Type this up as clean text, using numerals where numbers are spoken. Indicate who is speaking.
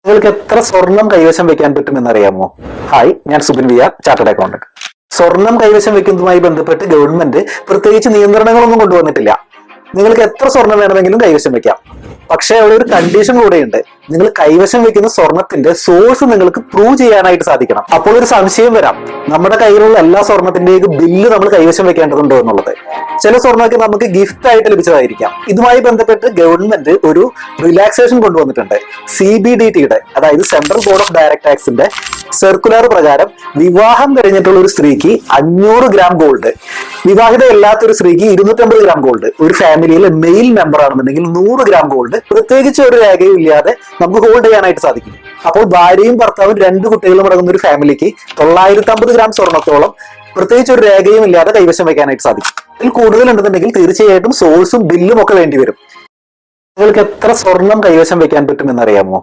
Speaker 1: നിങ്ങൾക്ക് എത്ര സ്വർണം കൈവശം വെക്കാൻ പറ്റുമെന്നറിയാമോ? ഹായ്, ഞാൻ സുബിൻ വിയ, ചാർട്ടേഡ് അക്കൗണ്ടന്റ്. സ്വർണം കൈവശം വെക്കുന്നതുമായി ബന്ധപ്പെട്ട് ഗവൺമെന്റ് പ്രത്യേകിച്ച് നിയന്ത്രണങ്ങളൊന്നും കൊണ്ടുവന്നിട്ടില്ല. നിങ്ങൾക്ക് എത്ര സ്വർണം വേണമെങ്കിലും കൈവശം വെക്കാം. പക്ഷേ അവിടെ ഒരു കണ്ടീഷൻ കൂടെയുണ്ട്. നിങ്ങൾ കൈവശം വെക്കുന്ന സ്വർണത്തിന്റെ സോഴ്സ് നിങ്ങൾക്ക് പ്രൂവ് ചെയ്യാനായിട്ട് സാധിക്കണം. അപ്പോൾ ഒരു സംശയം വരാം, നമ്മുടെ കയ്യിലുള്ള എല്ലാ സ്വർണത്തിന്റെയും ബില്ല് നമ്മൾ കൈവശം വെക്കേണ്ടതുണ്ടോ എന്നുള്ളത്. ചില സ്വർണ്ണമൊക്കെ നമുക്ക് ഗിഫ്റ്റ് ആയിട്ട് ലഭിച്ചതായിരിക്കാം. ഇതുമായി ബന്ധപ്പെട്ട് ഗവൺമെന്റ് ഒരു റിലാക്സേഷൻ കൊണ്ടുവന്നിട്ടുണ്ട്. CBDT-യുടെ, അതായത് സെൻട്രൽ ബോർഡ് ഓഫ് ഡയറക്ട് ടാക്സിന്റെ സർക്കുലർ പ്രകാരം വിവാഹം കഴിഞ്ഞിട്ടുള്ള ഒരു സ്ത്രീക്ക് 500 ഗ്രാം ഗോൾഡ്, വിവാഹിതയല്ലാത്തൊരു സ്ത്രീക്ക് 250 ഗ്രാം ഗോൾഡ്, ഒരു ഫാമിലിയിലെ മെയിൽ മെമ്പർ ആണെന്നുണ്ടെങ്കിൽ 100 ഗ്രാം ഗോൾഡ് പ്രത്യേകിച്ച് ഒരു രേഖയും ഇല്ലാതെ നമുക്ക് ഹോൾഡ് ചെയ്യാനായിട്ട് സാധിക്കും. അപ്പോൾ ഭാര്യയും ഭർത്താവും 2 കുട്ടികളും അടങ്ങുന്ന ഒരു ഫാമിലിക്ക് 950 ഗ്രാം സ്വർണത്തോളം പ്രത്യേകിച്ച് ഒരു രേഖയും ഇല്ലാതെ കൈവശം വെക്കാനായിട്ട് സാധിക്കും. ഇതിൽ കൂടുതൽ ഉണ്ടെന്നുണ്ടെങ്കിൽ തീർച്ചയായിട്ടും സോഴ്സും ബില്ലും ഒക്കെ വേണ്ടി വരും. നിങ്ങൾക്ക് എത്ര സ്വർണം കൈവശം വെക്കാൻ പറ്റുമെന്നറിയാമോ?